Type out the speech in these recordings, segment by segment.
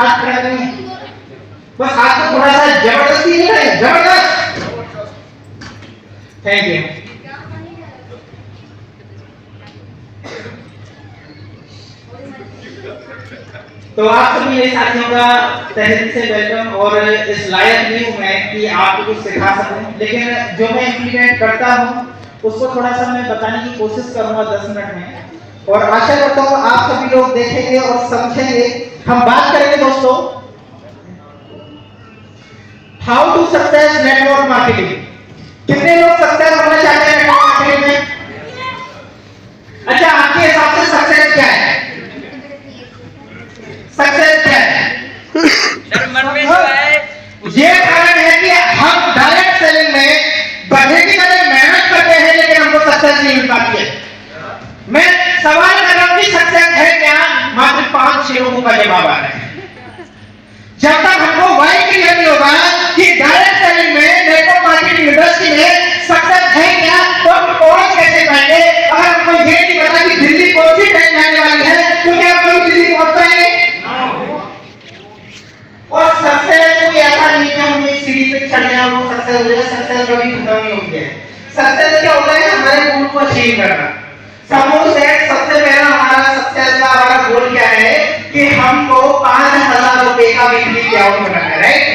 हाथ खड़ा करें, बस हाथ को थोड़ा सा जबरदस्ती नहीं करें, जबरदस्त। Thank you. तो आप सभी मेरे साथियों का तहे दिल से वेलकम। और इस लायक नहीं हूं मैं कि आपको कुछ सिखा सकूं, लेकिन जो मैं इम्प्लीमेंट करता हूं उसको थोड़ा सा मैं बताने की कोशिश करूंगा 10 मिनट में, और आशा करता हूं आप सभी लोग देखेंगे और समझेंगे। हम बात करेंगे दोस्तों how to success network marketing. कितने लोग सक्सेस होना चाहते हैं नेटवर्क मार्केटिंग में? अच्छा, आपके हिसाब से सक्सेस क्या है? सक्सेस क्या है? सर मन में जो है ये कारण है कि हम डायरेक्ट सेलिंग में बढ़े की तरह मेहनत करते हैं, लेकिन हमको सक्सेस नहीं मिल पाती है। मैं सवाल कर रहा हूं कि सक्सेस है क्या? मात्र 5-6 लोगों का जवाब आ रहा है। जब तक हमको वाई क्लियर नहीं होगा कि डायरेक्ट सेलिंग में, नेटवर्क मार्केटिंग इंडस्ट्री में सक्सेस है क्या, तो हम पहुंच कैसे पाएंगे? अगर हमको ये नहीं पता कि दिल्ली कौन सी ट्रेन आने वाली है, तो क्या हम लोग दिल्ली पहुंच पाएंगे? और सक्सेस कोई ऐसा नहीं है हम एक सीढ़ी पे चढ़ जाए वो सक्सेस हो जाए। सक्सेस कभी खत्म नहीं होती है। सक्सेस क्या होता है? हमारे गोल को अचीव करना। सपोज दैट सबसे पहला हमारा सक्सेस का हमारा गोल क्या है कि हमको 5000 रुपए का वीकली पे आउट करना है, राइट?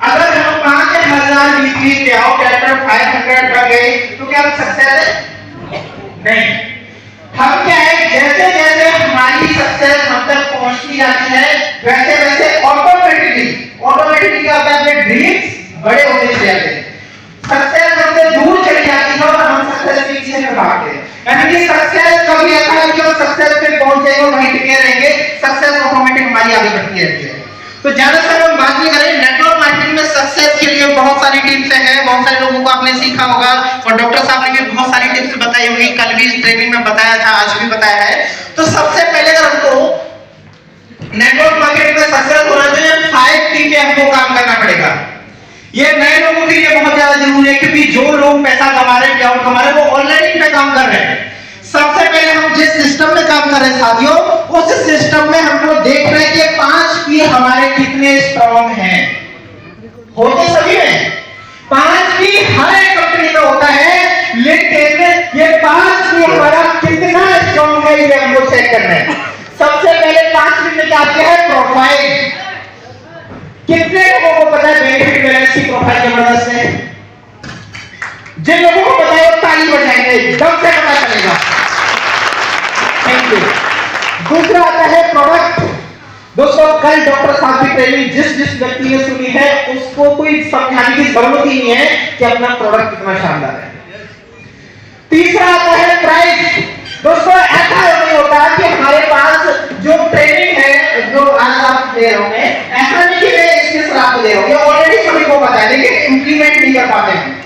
अगर हम 5000 वीकली पे आउट आफ्टर 500 कर गए तो क्या हम सक्सेस है? नहीं। हम क्या है, जैसे जैसे हमारी सक्सेस हम तक पहुंचती जाती है वैसे वैसे ऑटोमेटिकली क्या होता है, अपने ड्रीम्स बड़े होते चले जाते हैं। सक्सेस हमसे दूर चली जाती है और हम सक्सेस के पीछे में भागते हैं। यानी कि सक्सेस कभी ऐसा नहीं कि हम सक्सेस पे पहुंच जाएंगे और वहीं टिके रहेंगे। सक्सेस ऑटोमेटिक हमारी आगे बढ़ती रहती है। तो ज्यादा से हम बात नहीं करें, नेटवर्क मार्केटिंग में सक्सेस के लिए बहुत सारी टिप्स हैं, बहुत सारे लोगों को आपने सीखा होगा और डॉक्टर साहब ने भी बहुत सारी टिप्स बताई होगी। कल भी इस ट्रेनिंग में बताया था, आज भी बताया है। तो सबसे पहले अगर हमको नेटवर्क मार्केटिंग में सक्सेस होना चाहिए 5 टी पे हमको काम करना पड़ेगा। ये नए लोगों के लिए बहुत ज्यादा जरूरी है, क्योंकि जो लोग पैसा कमा रहे हैं, क्या कमा रहे हैं, वो ऑनलाइन पे काम कर रहे हैं। सबसे पहले हम जिस सिस्टम में काम कर रहे हैं साथियों, उस सिस्टम में हम लोग देख रहे हैं कि 5 पी हमारे कितने स्ट्रांग हैं। होते सभी में 5 पी हर एक कंपनी में होता है, लेकिन ये 5 पी हमारा कितना स्ट्रांग है ये हमको चेक करना है। सबसे पहले 5 पी में क्या है? प्रोफाइल। कितने लोगों को पता है बेनिफिट बैलेंस की प्रोफाइल जबरदस्त है? जिन लोगों को पता है वो ताली बजाएंगे, दम से पता चलेगा। Thank you. दूसरा आता है प्रोडक्ट। दोस्तों कल डॉक्टर साहब की ट्रेनिंग जिस व्यक्ति ने सुनी है उसको कोई समझाने की जरूरत ही नहीं है कि अपना प्रोडक्ट कितना शानदार है। तीसरा आता है प्राइस। दोस्तों ऐसा नहीं होता कि हमारे पास जो ट्रेनिंग है, जो आज आप दे रहे होंगे, ऐसा नहीं कि मैं इसके सलाह दे रहा हूं, ये ऑलरेडी सभी को पता है, लेकिन इंप्लीमेंट नहीं कर पाते हैं।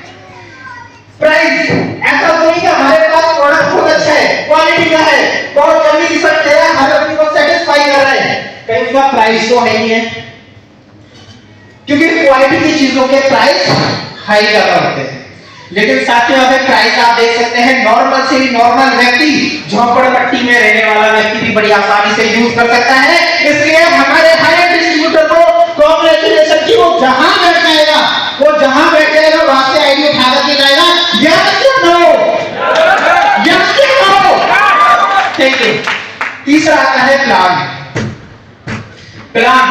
प्राइस ऐसा नहीं कि हमारे पास प्रोडक्ट बहुत अच्छा है, क्वालिटी का है, बहुत जल्दी रिजल्ट दे रहा है, हर आदमी को सेटिस्फाई कर रहा है, कहीं उसका प्राइस तो है ही है। क्योंकि क्वालिटी की चीजों के प्राइस हाई ज्यादा होते हैं। लेकिन साथियों अगर प्राइस आप देख सकते हैं, नॉर्मल से नॉर्मल व्यक्ति, झोपड़पट्टी में रहने वाला व्यक्ति भी बड़ी आसानी से यूज कर सकता है। इसलिए हमारे हायर डिस्ट्रीब्यूटर को कांग्रेचुलेशन कि वो जहां बैठ जाएगा वहां से आईडी उठा करके जाएगा। यस या नो? यस या नो? ठीक है। तीसरा आता है प्लान।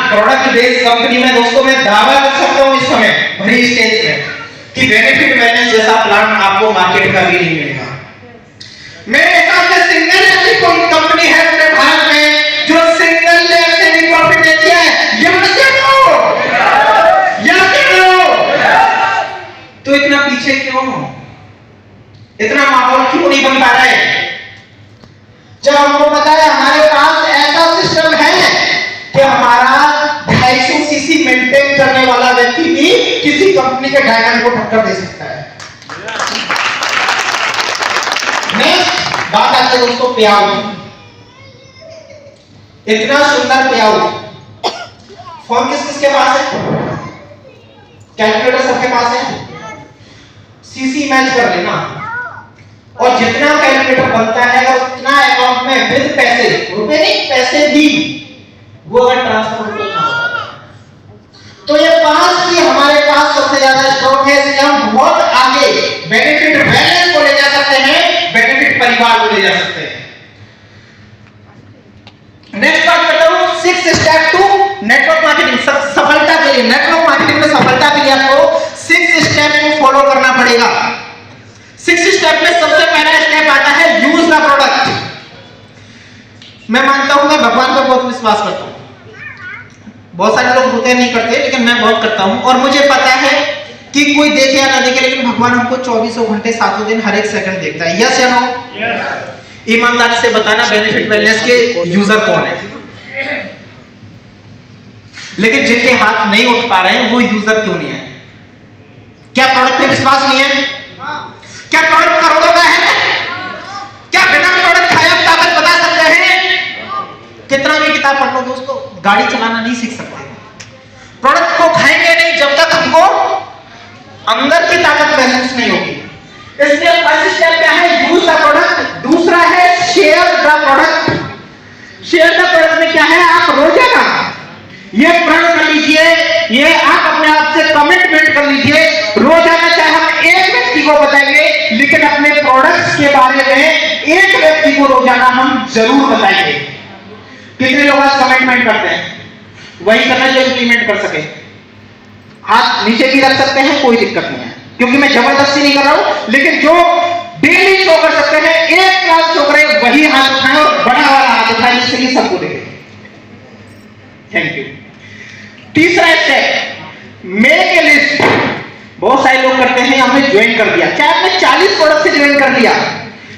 प्रोडक्ट बेस्ड कंपनी में दोस्तों मैं दावा कर सकता हूं इस समय बड़ी स्टेज पे कि बेनिफिट बैलेंस जैसा प्लान आपको मार्केट का भी नहीं मिलेगा। मेरे हिसाब से सिंगल ऐसी कोई कंपनी है अपने भारत में जो सिंगल लेग सेलिंग प्रॉफिट देती है। यस या नो? यस या नो? तो इतना पीछे क्यों? इतना माहौल क्यों नहीं बन पा रहा है? जब हमको पता है हमारे पास ऐसा सिस्टम है कि हमारा 250 सीसी मेंटेन करने वाला व्यक्ति भी किसी कंपनी के डायमंड को टक्कर दे सकता है। नेक्स्ट बात आती है दोस्तों पे आउट। इतना सुंदर पे आउट फोन किसके पास है? कैलकुलेटर सबके पास है? सीसी मैच कर लेना और जितना कैलकुलेटर बनता है उतना अकाउंट में विद पैसे, रुपए नहीं पैसे भी वो अगर ट्रांसफर होता ना होता। तो ये 5 की हमारे पास सबसे ज्यादा स्टॉक है, इसलिए हम बहुत आगे बेनिफिट बैलेंस को ले जा सकते हैं, बेनिफिट परिवार को ले जा सकते हैं। नेक्स्ट बात करता हूं 6 स्टेप टू नेटवर्क मार्केटिंग। सफलता के लिए, नेटवर्क मार्केटिंग में सफलता के लिए आपको 6 स्टेप को फॉलो करना पड़ेगा। 6 स्टेप में सबसे पहला स्टेप आता है यूज द प्रोडक्ट। मैं मानता हूं, मैं भगवान पर बहुत विश्वास करता हूं। बहुत सारे लोग होते नहीं करते, लेकिन मैं बहुत करता हूं और मुझे पता है कि कोई देखे या ना देखे, लेकिन भगवान हमको 24 घंटे 7 दिन हर एक सेकंड देखता है। यस या नो? ईमानदारी से बताना बेनिफिट वेलनेस के यूजर कौन है? लेकिन जिनके हाथ नहीं उठ पा रहे हैं वो यूजर क्यों नहीं है? क्या प्रोडक्ट पे विश्वास नहीं है? क्या प्रोडक्ट करोड़ों का है? क्या बिना प्रोडक्ट खाए आप ताकत बता सकते हैं? कितना भी किताब पढ़ लो दोस्तों, गाड़ी चलाना नहीं सीख सकते। प्रोडक्ट को खाएंगे नहीं जब तक हमको अंदर की ताकत बैलेंस नहीं होगी। इसलिए फर्स्ट स्टेप क्या है? Use the product. दूसरा है share the product. Share the product में क्या है? आप रोजाना ये प्रण कर लीजिए, ये आप अपने आप से कमिटमेंट कर लीजिए, रोजाना चाहे हम एक व्यक्ति को बताएंगे, लेकिन अपने प्रोडक्ट्स के बारे में एक व्यक्ति को रोजाना हम जरूर बताएंगे। कितने लोग आज कमिटमेंट करते हैं? वही करना जो इंप्लीमेंट कर सके। हाथ नीचे भी रख सकते हैं, कोई दिक्कत नहीं है, क्योंकि मैं जबरदस्ती नहीं कर रहा हूं, लेकिन जो डेली शो कर सकते हैं, एक लाख शो करें, वही हाथ उठाएं और बड़ा वाला हाथ उठाएं, जिससे कि सबको देखें। Thank you. तीसरा स्टेप, मेक ए लिस्ट। बहुत सारे लोग करते हैं, हमने ज्वाइन कर दिया, चाहे आपने 40 प्रोडक्ट से ज्वाइन कर दिया,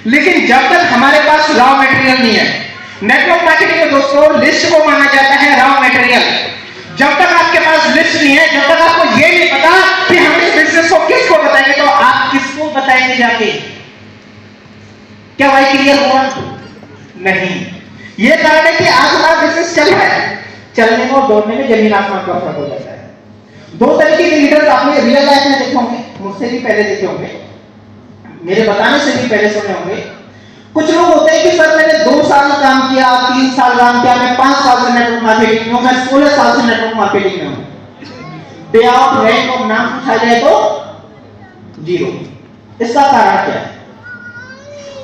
लेकिन जब तक हमारे पास रॉ मटेरियल नहीं है, नेटवर्क मार्केटिंग में दोस्तों लिस्ट को माना जाता है रॉ मटेरियल। जब तक आपके पास लिस्ट नहीं है, जब तक आपको ये नहीं पता कि हम इस बिजनेस को किसको बताएंगे, तो आप किसको बताएंगे जाके? क्या भाई क्लियर हुआ? नहीं। ये कारण है कि आज हमारा बिजनेस चल रहा है, चलने में और दौड़ने में जमीन आसमान का फर्क हो जाता है। 2 तरीके के लीडर्स आपने रियल लाइफ में देखे होंगे, मुझसे भी पहले देखे होंगे, मेरे बताने से भी पहले सुने होंगे। कुछ लोग होते हैं कि सर मैंने 2 साल काम किया, 3 साल काम किया, मैं 5 साल से नेटवर्क मार्केटिंग में हूं, मैं 16 साल से नेटवर्क मार्केटिंग में हूं। डे आउट रैंक और नाम पूछा जाए तो 0। इसका कारण क्या है?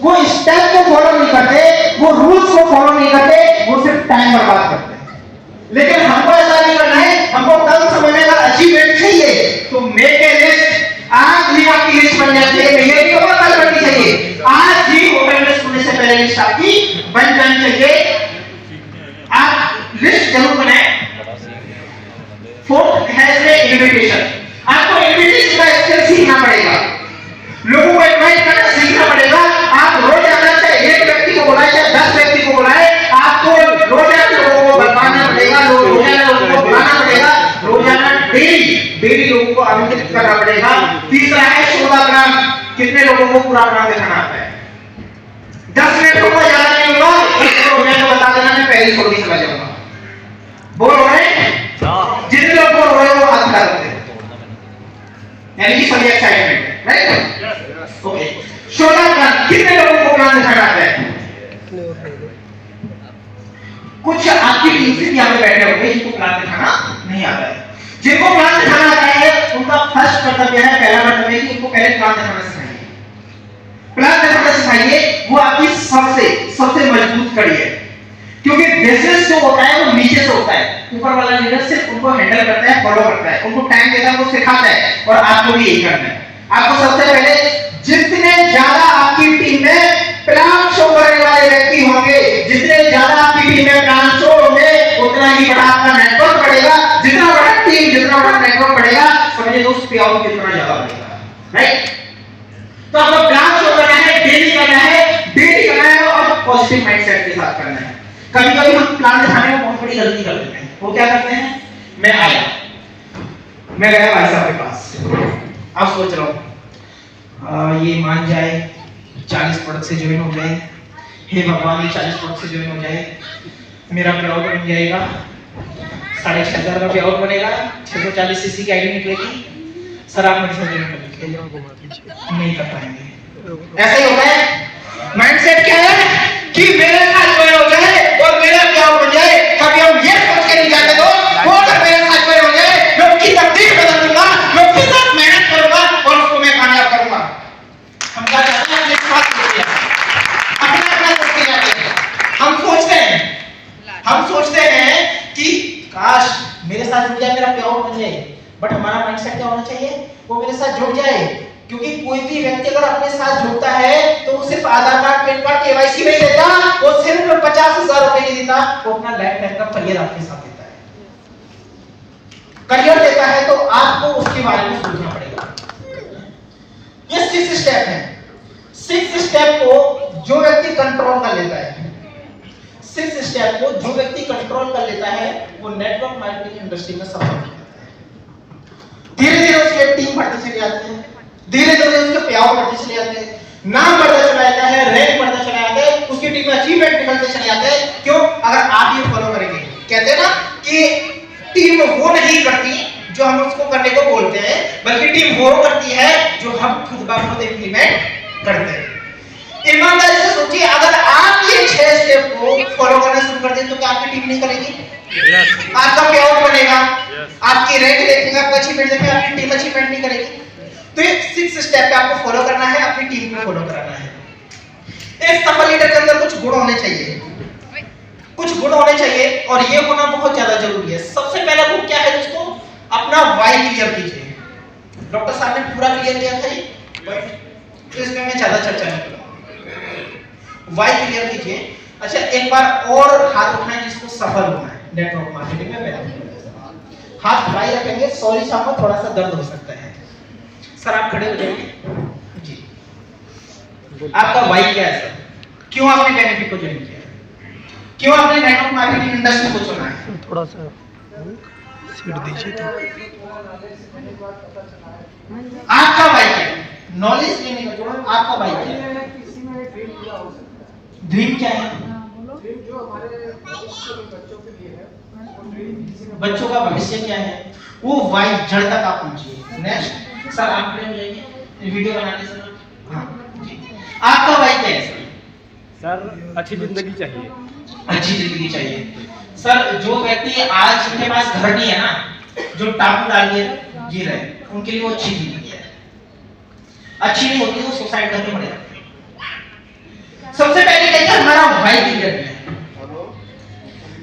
वो स्टेप को फॉलो नहीं करते, वो रूल्स को फॉलो नहीं करते, वो सिर्फ टाइम बर्बाद करते हैं। लेकिन हमको ऐसा नहीं करना है, हमको कम समय में अगर अचीवमेंट चाहिए तो मेक ए लिस्ट। आज भी आपकी लिस्ट बन जाती है, ये भी होगा कल बननी चाहिए। आज ही होटल में सोने से पहले लिस्ट आपकी बन जानी चाहिए। आप लिस्ट जरूर बनाएं। 4th है इनविटेशन। आपको इनविटेशन का स्किल सीखना पड़ेगा, लोगों को इनवाइट करना सीखना पड़ेगा। आप रोजाना चाहे एक व्यक्ति को बुलाए, चाहे 10 व्यक्ति को बुलाए, आपको रोजाना लोगों को बताना पड़ेगा, रोजाना लोगों को बुलाना पड़ेगा, रोजाना डेली लोगों को आमंत्रित करना पड़ेगा। तीसरा है शो द ब्रांड। कितने लोगों को पूरा ब्रांड दिखाना आता है? 10 मिनट को ज्यादा नहीं होगा, तो मैं बता देना, मैं पहली छोड़ के चला जाऊंगा। बोल रहे हैं? जितने लोग बोल रहे हैं वो हाथ खड़ा करते हैं, यानी कि सभी एक्साइटमेंट है, right? Okay. Show the brand. कितने लोगों को ब्रांड दिखाना आता है? कुछ आपकी टीम से यहाँ पे बैठे होंगे जिनको प्लान दिखाना नहीं आता है। जिनको प्लान दिखाना आता है उनका फर्स्ट कर्तव्य है, पहला कर्तव्य है कि उनको पहले प्लान दिखाना सिखाइए। प्लान दिखाना सिखाइए, वो आपकी सबसे मजबूत कड़ी है, क्योंकि बिजनेस जो होता है वो नीचे से होता है। ऊपर वाला लीडर सिर्फ उनको हैंडल करता है, फॉलो करता है, उनको टाइम देता है, वो सिखाता है, और आपको भी यही करना है। आपको सबसे पहले जितने ज्यादा आपकी टीम में प्लान शो करने वाले व्यक्ति होंगे, जितने ज्यादा आपकी टीम में प्लान शो होंगे, उतना ही बड़ा आपका नेटवर्क बढ़ेगा। जितना बड़ा टीम, जितना बड़ा नेटवर्क बढ़ेगा, समझिए उस पे आउट कितना ज्यादा बढ़ेगा, राइट? तो आपको प्लान शो करना है, डेली करना है और पॉजिटिव माइंडसेट के साथ करना है। कभी-कभी हम प्लान दिखाने में बहुत बड़ी गलती कर देते हैं। वो क्या करते हैं? मैं गया भाई साहब के पास, अब सोच रहा हूँ ये मान जाए, 40 प्रोडक्ट से ज्वाइन हो जाए, हे भगवान ये 40 प्रोडक्ट से ज्वाइन हो जाए, मेरा पेआउट बन जाएगा, 6,500 का पेआउट बनेगा, 640 सीसी की आईडी निकलेगी, सर आप मेरे साथ नहीं कर पाएंगे। ऐसा ही होता है। माइंडसेट क्या है कि मेरे साथ ज्वाइन हो जाए और मेरा पेआउट बन जाए। कभी हम ये सोच बट हमारा माइंडसेट क्या होना चाहिए, वो मेरे साथ जुड़ जाए। क्योंकि कोई भी व्यक्ति अगर अपने साथ जुड़ता है तो वो सिर्फ आधार कार्ड, पैन कार्ड, केवाईसी नहीं देता, वो सिर्फ 50,000 रुपए नहीं देता, वो अपना लाइफ टाइम का करियर आपके साथ देता है। करियर देता है तो आपको उसके बारे में सोचना पड़ेगा। ये 6 स्टेप है। 6 स्टेप को जो व्यक्ति कंट्रोल कर लेता है, 6 स्टेप को जो व्यक्ति कंट्रोल कर लेता है, वो नेटवर्क मार्केटिंग इंडस्ट्री में सफल होता है। धीरे-धीरे उसकी टीम बढ़ती चली जाती है, धीरे-धीरे उसके पे आउट बढ़ते चले जाते हैं, नाम बढ़ता चला जाता है, रैंक बढ़ता चला जाता है, उसकी टीम में अचीवमेंट निकलते चले जाते हैं। क्यों? अगर आप ये फॉलो करेंगे। कहते हैं ना कि टीम वो नहीं करती जो हम उसको करने को बोलते हैं, बल्कि टीम वो करती है जो हम खुद ब खुद इंप्लीमेंट करते हैं। ईमानदारी से सोचिए, अगर आप ये 6 स्टेप को फॉलो करना शुरू कर दें तो क्या आपकी टीम नहीं करेगी? आपका पे आउट बनेगा, आपकी रैंक देखेगा, आपका अचीवमेंट देखेगा, आपकी टीम अचीवमेंट नहीं करेगी। तो ये 6 स्टेप पे आपको फॉलो करना है, अपनी टीम को फॉलो कराना है। एक सफल लीडर के अंदर कुछ गुण होने चाहिए, कुछ गुण होने चाहिए, और ये होना बहुत ज्यादा जरूरी है। सबसे पहला गुण क्या है दोस्तों? अपना वाई क्लियर कीजिए। डॉक्टर साहब ने पूरा क्लियर किया था ये, तो इसमें मैं ज्यादा चर्चा नहीं करूंगा। वाई क्लियर कीजिए। अच्छा, एक बार और हाथ उठाएं जिसको सफल होना है नेटवर्क मार्केटिंग में। पहले हाथ उठाए रखेंगे। सॉरी साहब, थोड़ा सा दर्द हो सकता है। सर आप खड़े हो जाइए जी। आपका वाई क्या है सर? क्यों आपने बेनिफिट को ज्वाइन किया? क्यों आपने नेटवर्क मार्केटिंग इंडस्ट्री को चुना है? थोड़ा सा सीट दीजिए तो। आपका वाई क्या है? नॉलेज लेने का जोड़। आपका वाई क्या है? ड्रीम क्या है? बच्चों का भविष्य क्या है? वो वाई जड़ तक आप पहुंचिए। नेक्स्ट सर आप खड़े हो जाइए, वीडियो बनाने से। हाँ जी। आपका वाई क्या है सर? सर अच्छी जिंदगी चाहिए। अच्छी जिंदगी चाहिए। सर जो व्यक्ति आज जिनके पास घर नहीं है ना, जो टापू डाल के जी रहे हैं, उनके लिए वो अच्छी जिंदगी है। अच्छी नहीं होती तो सुसाइड करके मर जाते हैं। सबसे पहले क्या है, हमारा वाई क्लियर है।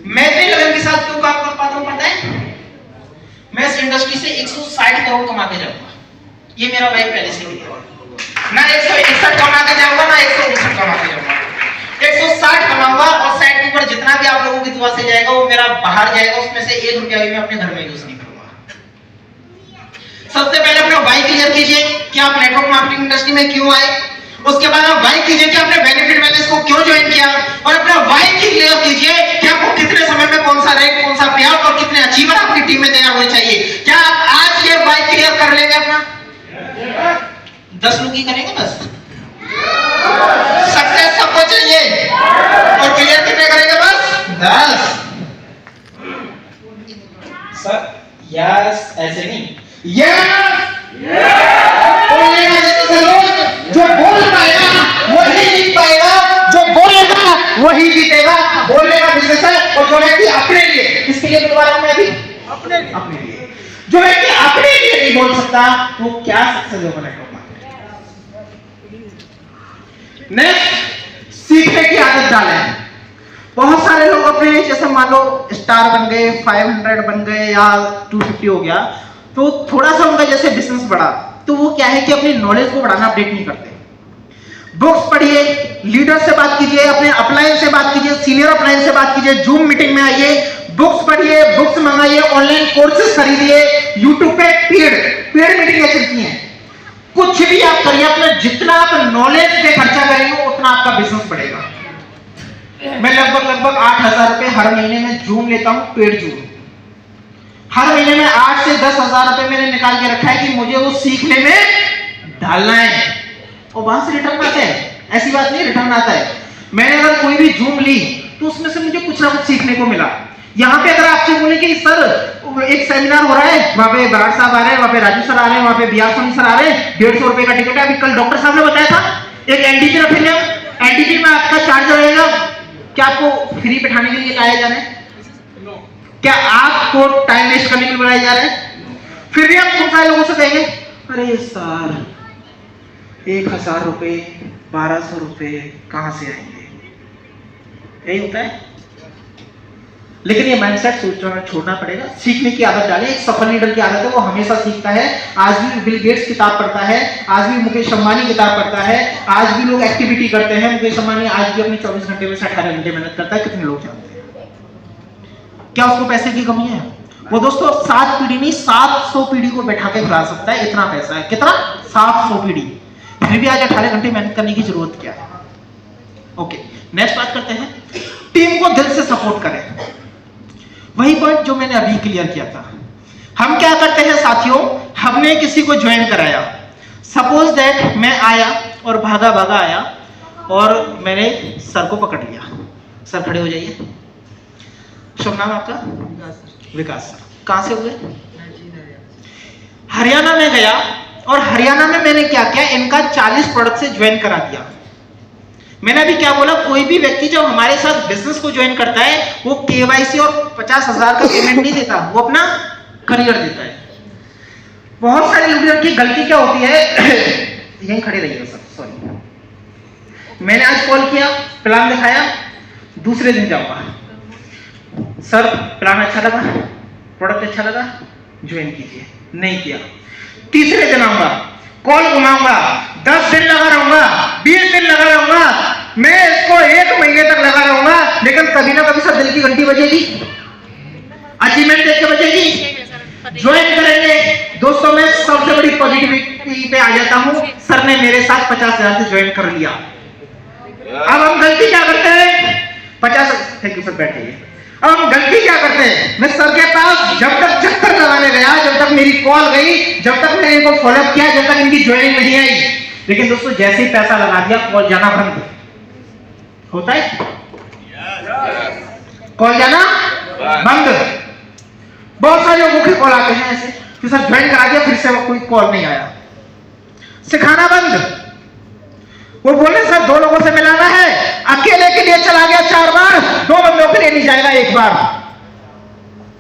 मैं इतने लगन के साथ क्यों काम कर पाता हूं पता है? मैं इस इंडस्ट्री से 160 करोड़ कमा के जाऊंगा, ये मेरा वाई पहले से क्लियर है। ना 161 कमा के जाऊंगा, ना 159 कमा के जाऊंगा, 160 कमाऊंगा, और 60 के ऊपर जितना भी आप लोगों की दुआ से जाएगा वो मेरा बाहर जाएगा, उसमें से 1 रुपया भी मैं अपने घर में यूज नहीं करूंगा। सबसे पहले अपना वाई क्लियर कीजिए कि आप नेटवर्क मार्केटिंग इंडस्ट्री में क्यों आए। उसके बाद आप वाई कीजिए कि आपने बेनिफिट बैलेंस को क्यों ज्वाइन किया, और अपना वाई क्लियर कीजिए कि आपको कितने समय में कौन सा रैंक, कौन सा पे आउट और कितने अचीवर आपकी टीम में तैयार होने चाहिए। क्या आप आज ये वाई क्लियर कर लेंगे अपना? 10 लोग ही करेंगे बस। सक्सेस सबको चाहिए, और क्लियर कितने करेंगे बस? 10। सर यस ऐसे नहीं, यस बोलेगा जैसे लोग, जो बोल पाएगा वही जीत पाएगा, जो बोलेगा वही जीतेगा। बोलने का बिजनेस है, और जो व्यक्ति अपने लिए, इसके लिए दोबारा मैं भी अपने लिए, जो व्यक्ति अपने लिए नहीं बोल सकता वो क्या सक्सेस होगा नेटवर्क मार्केटिंग। नेक्स्ट, सीखने की आदत डालें। बहुत सारे लोग अपने जैसे मान लो स्टार बन गए, 500 बन गए या 250 हो गया, तो थोड़ा सा उनका जैसे बिजनेस बढ़ा तो वो क्या है कि अपनी नॉलेज को बढ़ाना अपडेट नहीं करते। बुक्स पढ़िए, लीडर से बात कीजिए, अपने अपलाइन से बात कीजिए, सीनियर अपलाइन से बात कीजिए, जूम मीटिंग में आइए, बुक्स पढ़िए, बुक्स मंगाइए, ऑनलाइन कोर्सेज खरीदिए, यूट्यूब पे पेड मीटिंग चलती हैं। कुछ भी आप करिए, अपना जितना आप नॉलेज पे खर्चा करेंगे उतना आपका बिजनेस बढ़ेगा। मैं लगभग 8,000 रुपए हर महीने में जूम लेता हूं, पेड जूम। हर महीने में 8 से 10,000 रुपए मैंने निकाल के रखा है कि मुझे वो सीखने में डालना है, और वहां से रिटर्न आता है। ऐसी बात नहीं, रिटर्न आता है। मैंने अगर कोई भी जूम ली तो उसमें से मुझे कुछ ना कुछ सीखने को मिला। यहाँ पे अगर आपसे बोले कि सर एक सेमिनार हो रहा है, वहां पे बराड़ साहब आ रहे हैं, वहां पे राजू सर आ रहे हैं, वहां पे बिहार सोनी सर आ रहे हैं, 150 रुपए का टिकट है। अभी कल डॉक्टर साहब ने बताया था एक एनडीटी रखेंगे, एनडीटी में आपका चार्ज रहेगा। क्या आपको फ्री बैठाने के लिए लाया जा रहा है? क्या आपको टाइम वेस्ट करने के लिए बुलाया जा रहा है? फिर भी आप बहुत सारे लोगों से कहेंगे अरे सर 1,000 रुपए 1,200 रुपए कहां से आएंगे? यही होता है। लेकिन ये माइंडसेट सोचना छोड़ना पड़ेगा, सीखने की आदत डालें। एक सफल लीडर की आदत है वो हमेशा सीखता है। आज भी बिल गेट्स किताब पढ़ता है, आज भी मुकेश अंबानी किताब पढ़ता है, आज भी लोग एक्टिविटी करते हैं। मुकेश अंबानी आज भी अपने 24 घंटे में से 18 घंटे मेहनत करता है। कितने लोग जानते हैं? क्या उसको पैसे की कमी है? वो दोस्तों 7 पीढ़ी नहीं 700 पीढ़ी को बैठा के खिला सकता है, इतना पैसा है। कितना? 700 पीढ़ी। फिर भी आज 18 घंटे मेहनत करने की जरूरत क्या है? ओके, नेक्स्ट बात करते हैं, टीम को दिल से सपोर्ट करें। वही पॉइंट जो मैंने अभी क्लियर किया था। हम क्या करते हैं साथियों, हमने किसी को ज्वाइन कराया, सपोज दैट मैं आया और भागा भागा आया और मैंने सर को पकड़ लिया। सर खड़े हो जाइए। शुभ नाम आपका? विकास सर। कहां से हुए? हरियाणा में गया और हरियाणा में मैंने क्या किया, इनका 40 प्रोडक्ट से ज्वाइन करा दिया। मैंने अभी क्या बोला, कोई भी व्यक्ति जब हमारे साथ बिजनेस को ज्वाइन करता है वो केवाईसी और 50,000 का पेमेंट नहीं देता, वो अपना करियर देता है। बहुत सारे लीडर की गलती क्या होती है, यहीं खड़े रहिएगा सर, सॉरी। मैंने आज कॉल किया, प्लान दिखाया, दूसरे दिन जाऊंगा, सर प्लान अच्छा लगा, प्रोडक्ट अच्छा लगा, ज्वाइन कीजिए। नहीं किया। तीसरे दिन आऊंगा, कॉल घुमाऊंगा, 10 दिन लगा रहूंगा, 20 दिन लगा रहूंगा, मैं इसको 1 महीने तक लगा रहूंगा, लेकिन कभी ना कभी सर दिल की घंटी बजेगी, अचीवमेंट देख के बजेगी, ज्वाइन करेंगे। दोस्तों मैं सबसे बड़ी पॉजिटिविटी पे आ जाता हूं, सर ने मेरे साथ 50,000 से ज्वाइन कर लिया। अब हम गलती क्या करते हैं, 50, थैंक यू सर, बैठिए। अब हम गलती क्या करते हैं, मैं सर के पास जब तक चक्कर लगाने गया, जब तक मेरी कॉल गई, जब तक मैंने इनको फॉलोअप किया, जब तक इनकी ज्वाइनिंग नहीं आई, लेकिन दोस्तों जैसे ही पैसा लगा दिया कॉल जाना बंद होता है। कॉल जाना बंद। बहुत सारे लोगों के कॉल आते हैं ऐसे कि सर ज्वाइन करा दिया, फिर से कोई कॉल नहीं आया, सिखाना बंद। वो बोले सर 2 लोगों से मिलाना है, अकेले के लिए चला गया 4 बार, 2 बंदों के लिए नहीं जाएगा 1 बार।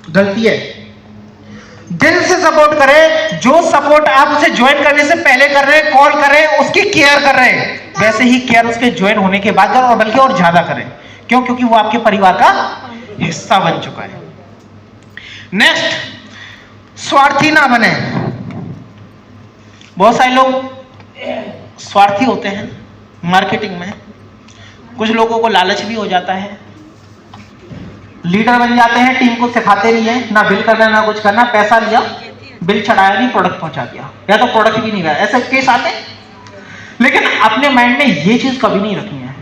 गलती है। दिल से सपोर्ट करें। जो सपोर्ट आप उसे ज्वाइन करने से पहले कर रहे हैं, कॉल कर रहे हैं, उसकी केयर कर रहे हैं, वैसे ही केयर उसके ज्वाइन होने के बाद करें, और बल्कि और ज्यादा करें। क्यों? क्योंकि वो आपके परिवार का हिस्सा बन चुका है। नेक्स्ट, स्वार्थी ना बने। बहुत सारे लोग स्वार्थी होते हैं मार्केटिंग में। कुछ लोगों को लालच भी हो जाता है, लीडर बन जाते हैं, टीम को सिखाते नहीं है, ना बिल करना ना कुछ करना, पैसा लिया, बिल चढ़ाया नहीं, प्रोडक्ट पहुंचा दिया, या तो प्रोडक्ट भी नहीं गया। ऐसे केस आते हैं। लेकिन अपने माइंड में ये चीज कभी नहीं रखनी है,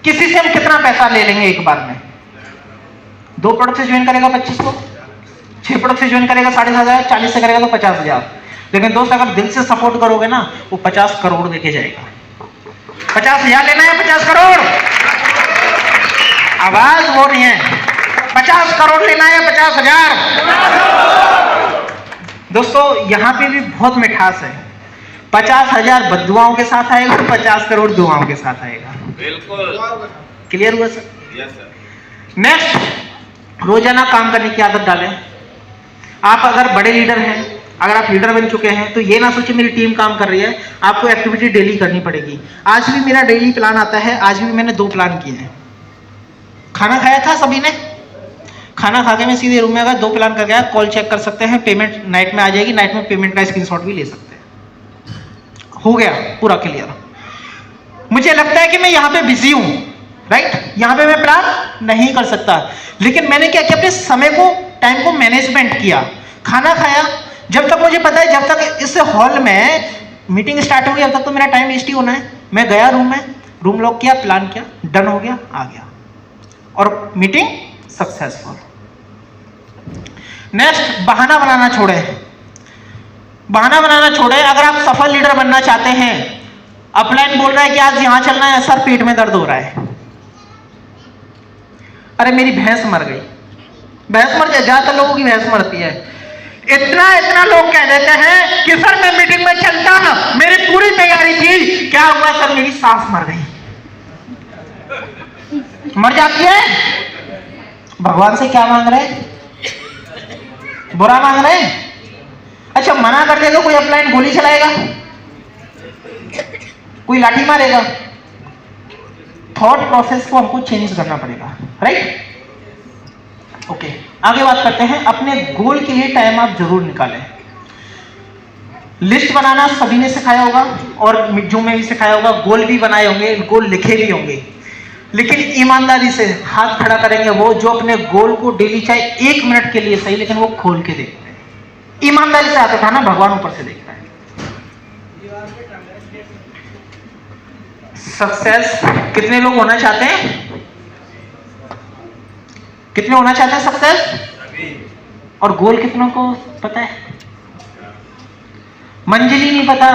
किसी से हम कितना पैसा ले लेंगे एक बार में। 2 प्रोडक्ट से ज्वाइन करेगा 2500, 6 प्रोडक्ट से ज्वाइन करेगा 7,500, 40 से करेगा तो 50,000। लेकिन दोस्त अगर दिल से सपोर्ट करोगे ना, वो 50 करोड़ देके जाएगा। 50,000 लेना है, 50 करोड़, आवाज वो नहीं है, 50 करोड़ लेना है, 50,000। दोस्तों यहां पे भी बहुत मिठास है। 50,000 बद्दुआओं के साथ आएगा, 50 करोड़ दुआओं के साथ आएगा। बिल्कुल क्लियर हुआ सर? Yes sir. नेक्स्ट, रोजाना काम करने की आदत डालें। आप अगर बड़े लीडर हैं, अगर आप लीडर बन चुके हैं, तो ये ना सोचिए मेरी टीम काम कर रही है, आपको एक्टिविटी डेली करनी पड़ेगी। आज भी मेरा डेली प्लान आता है, आज भी मैंने 2 प्लान किए हैं। खाना खाया था सभी ने, खाना खा के मैं सीधे रूम में अगर 2 प्लान कर गया, कॉल चेक कर सकते हैं, पेमेंट नाइट में आ जाएगी, नाइट में पेमेंट का स्क्रीनशॉट भी ले सकते हैं। हो गया पूरा क्लियर। मुझे लगता है कि मैं यहाँ पे बिजी हूँ, राइट, यहाँ पे मैं प्लान नहीं कर सकता, लेकिन मैंने क्या किया, अपने समय को, टाइम को मैनेजमेंट किया। खाना खाया, जब तक मुझे पता है जब तक इस हॉल में मीटिंग स्टार्ट होगी, जब तक तो मेरा टाइम वेस्ट ही होना है। मैं गया रूम में, रूम लॉक किया, प्लान किया, डन हो गया, आ गया, और मीटिंग सक्सेसफुल। नेक्स्ट, बहाना बनाना छोड़े। बहाना बनाना छोड़े। अगर आप सफल लीडर बनना चाहते हैं, अपलाइन बोल रहा है कि आज यहां चलना है, सर पेट में दर्द हो रहा है, अरे मेरी भैंस मर गई, भैंस मर जाए, ज्यादातर लोगों की भैंस मरती है। इतना लोग कह देते हैं कि सर मैं मीटिंग में चलता, मेरी पूरी तैयारी थी, क्या हुआ सर, मेरी सांस मर गई। मर जाती है, भगवान से क्या मांग रहे हैं, बुरा मांग रहे हैं। अच्छा, मना कर देगा, कोई अपलाइन गोली चलाएगा, कोई लाठी मारेगा। थॉट प्रोसेस को हमको चेंज करना पड़ेगा, राइट। ओके, आगे बात करते हैं। अपने गोल के लिए टाइम आप जरूर निकालें। लिस्ट बनाना सभी ने सिखाया होगा और जो मैं भी सिखाया होगा, गोल भी बनाए होंगे, गोल लिखे भी होंगे, लेकिन ईमानदारी से हाथ खड़ा करेंगे वो जो अपने गोल को डेली चाहे 1 मिनट के लिए सही, लेकिन वो खोल के देखते हैं। ईमानदारी से हाथ उठाना, भगवान ऊपर से देखता है। सक्सेस कितने लोग होना चाहते हैं? कितने होना चाहते हैं सक्सेस? और गोल कितनों को पता है? मंजिल ही नहीं पता,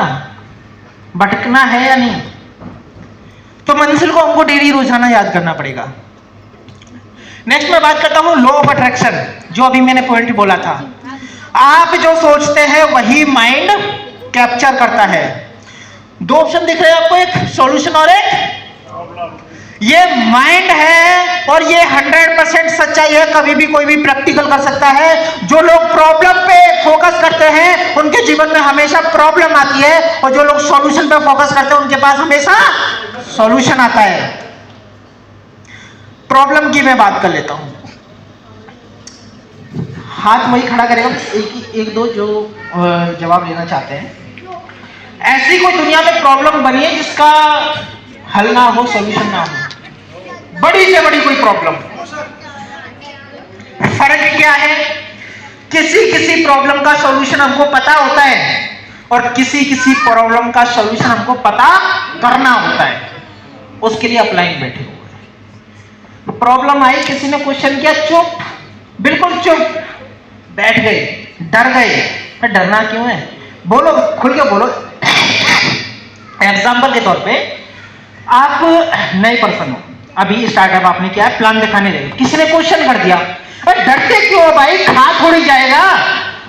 भटकना है या नहीं। तो मंजिल को हमको डेली रोजाना याद करना पड़ेगा। नेक्स्ट मैं बात करता हूं लॉ ऑफ अट्रैक्शन, जो अभी मैंने पॉइंट बोला था। आप जो सोचते हैं वही माइंड कैप्चर करता है। 2 ऑप्शन दिख रहे हैं आपको, एक सॉल्यूशन और एक ये माइंड है, और ये 100% सच्चाई है। कभी भी कोई भी प्रैक्टिकल कर सकता है। जो लोग प्रॉब्लम पे फोकस करते हैं उनके जीवन में हमेशा प्रॉब्लम आती है, और जो लोग सॉल्यूशन पे फोकस करते हैं उनके पास हमेशा सॉल्यूशन आता है। प्रॉब्लम की मैं बात कर लेता हूं। हाथ वही खड़ा करेगा, एक दो जो जवाब लेना चाहते हैं। ऐसी कोई दुनिया में प्रॉब्लम बनी है जिसका हल ना हो, सॉल्यूशन ना हो? बड़ी से बड़ी कोई प्रॉब्लम। फर्क क्या है? किसी किसी प्रॉब्लम का सॉल्यूशन हमको पता होता है, और किसी किसी प्रॉब्लम का सॉल्यूशन हमको पता करना होता है। उसके लिए अपलाइन बैठे हुए हैं। प्रॉब्लम आई, किसी ने क्वेश्चन किया, चुप, बिल्कुल चुप बैठ गए, डर गए। डरना क्यों है? बोलो, खुल के बोलो। एग्जाम्पल के तौर पे आप नए पर्सन हो, अभी स्टार्टअप आपने किया है, प्लान दिखाने लगे, किसी ने क्वेश्चन कर दिया, डरते क्यों हो भाई, खा थोड़ी जाएगा।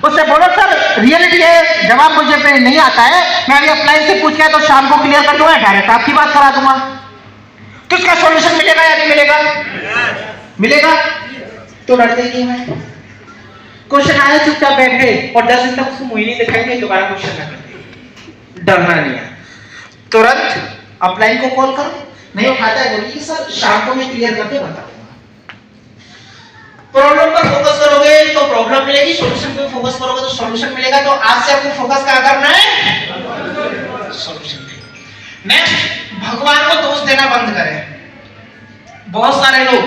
उससे बोलो सर रियलिटी है, जवाब मुझे पे नहीं आता है, मैं अभी अपलाइन से पूछ के तो शाम को क्लियर कर दूंगा, डायरेक्ट आपकी बात करा दूंगा। तो इसका सॉल्यूशन मिलेगा या नहीं मिलेगा? मिलेगा। तो डरते क्यों है? क्वेश्चन आया, चुपचाप बैठ गए, और 10 दिन तक उसको मुंह नहीं दिखाएंगे, दोबारा क्वेश्चन ना करेंगे। डरना नहीं है। तुरंत अपलाइन को कॉल करो, नहीं उठाता है बोलिए सर शाम को मैं क्लियर करके बता दूंगा। प्रॉब्लम पर फोकस करोगे तो प्रॉब्लम मिलेगी, सॉल्यूशन पे फोकस करोगे तो सॉल्यूशन मिलेगा। तो आज से आपको फोकस क्या करना है? सॉल्यूशन पे। नेक्स्ट, भगवान को दोष देना बंद करें। बहुत सारे लोग,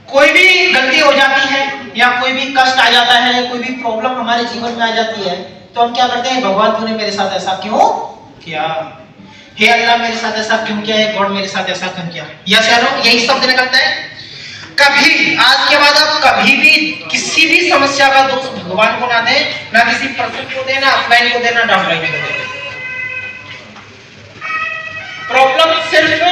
कोई भी गलती हो जाती है या कोई भी कष्ट आ जाता है, कोई भी प्रॉब्लम हमारे जीवन में आ जाती है, तो हम क्या करते हैं? भगवान तूने मेरे साथ ऐसा क्यों किया? हे अल्लाह मेरे साथ ऐसा क्यों किया है? गॉड मेरे साथ ऐसा क्यों किया? यस या नो, यही शब्द निकलता है। कभी आज के बाद आप कभी भी किसी भी समस्या का दोष भगवान को ना दें, ना किसी पर्सन को दें, ना अपलाइन को दें, ना डाउनलाइन को दें। प्रॉब्लम सिर्फ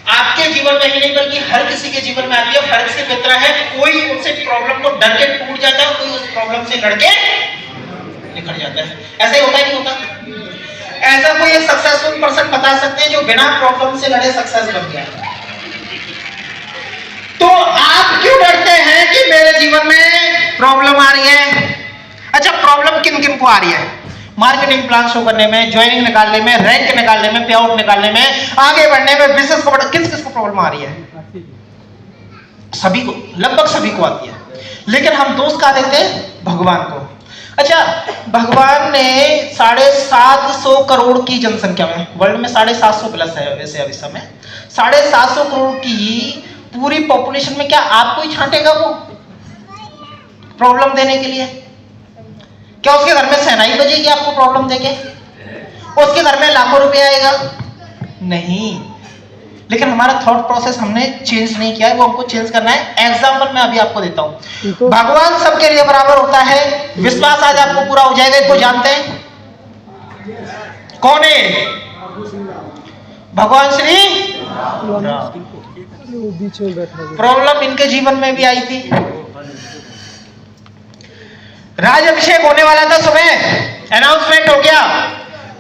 आपके जीवन में ही नहीं बल्कि हर किसी के जीवन में आती है। फर्क से फितरा है, कोई उनसे प्रॉब्लम को डर के टूट जाता है, कोई उस प्रॉब्लम से लड़के निकल जाता है। ऐसा ही होता है, नहीं होता? ऐसा कोई एक सक्सेसफुल पर्सन बता सकते हैं जो बिना प्रॉब्लम से लड़े सक्सेस बन गया? तो आप क्यों डरते हैं कि मेरे जीवन में प्रॉब्लम आ रही है? अच्छा, प्रॉब्लम किन किन को आ रही है? मार्केटिंग प्लान शो करने में, ज्वाइनिंग निकालने में, रैंक निकालने में, पे आउट निकालने में, आगे बढ़ने में, बिजनेस को बढ़ा, किस किस को प्रॉब्लम आ रही है? सभी को, लगभग सभी को आती है। लेकिन हम दोष कहाँ देते हैं? भगवान को। अच्छा, भगवान ने 750 करोड़ की जनसंख्या में, वर्ल्ड में 750 प्लस है वैसे अभी समय, 750 करोड़ की पूरी पॉपुलेशन में क्या आपको ही छांटेगा वो प्रॉब्लम देने के लिए? क्या उसके घर में शहनाई बजेगी आपको प्रॉब्लम देके? उसके घर में लाखों रुपए आएगा? नहीं। लेकिन हमारा थॉट प्रोसेस हमने चेंज नहीं किया है, वो हमको चेंज करना है। एग्जांपल मैं अभी आपको देता हूं। भगवान सबके लिए बराबर होता है, विश्वास आज आपको पूरा हो जाएगा। इसको जानते हैं कौन है? भगवान श्री प्रॉब्लम इनके जीवन में भी आई थी। राज अभिषेक होने वाला था, सुबह अनाउंसमेंट हो गया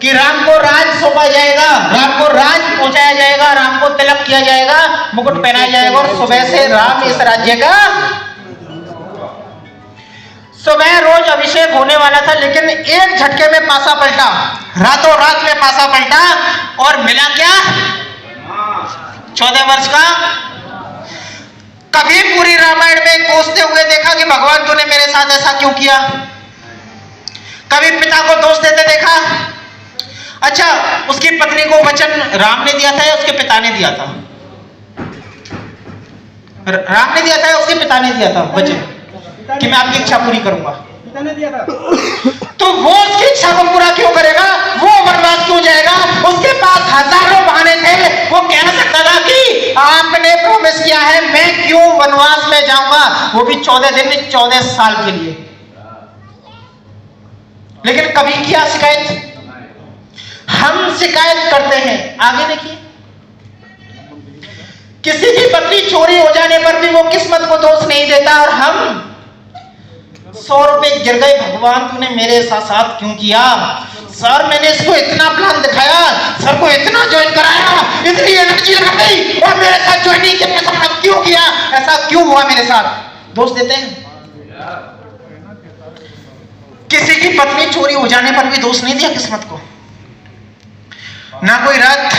कि राम को राज सौंपा जाएगा, राम को राज पहुंचाया जाएगा, राम को तिलक किया जाएगा, मुकुट पहनाया जाएगा, और सुबह से राम इस राज्य का सुबह रोज अभिषेक होने वाला था। लेकिन एक झटके में पासा पलटा, रातों रात में पासा पलटा, और मिला क्या? 14 वर्ष का कभी पूरी रामायण में कोसते हुए देखा कि भगवान तूने मेरे साथ ऐसा क्यों किया? कभी पिता को दोष देते देखा? अच्छा, उसकी पत्नी को वचन राम ने दिया था या उसके पिता ने दिया था? राम ने दिया था या उसके पिता ने दिया था वचन कि मैं आपकी इच्छा पूरी करूंगा? पिता ने दिया था। तो वो उसकी इच्छा को पूरा क्यों करेगा? वो वनवास क्यों जाएगा? उसके पास हजारों बहाने थे। वो कह सकता था कि आपने प्रॉमिस किया है, मैं क्यों वनवास में जाऊंगा, वो भी 14 दिन 14 साल के लिए। लेकिन कभी किया शिकायत? हम शिकायत करते हैं, आगे देखिए। किसी की पत्नी चोरी हो जाने पर भी वो किस्मत को दोष नहीं देता, और हम 100 रुपए गिर गए, भगवान तूने मेरे साथ क्यों किया? सर मैंने इसको इतना प्लान दिखाया, सर को इतना ज्वाइन कराया, इतनी एनर्जी लगाई और मेरे साथ ज्वाइन नहीं किया, ऐसा क्यों किया? ऐसा क्यों हुआ मेरे साथ? दोष देते हैं। किसी की पत्नी चोरी हो जाने पर भी दोष नहीं दिया किस्मत को। ना कोई रथ,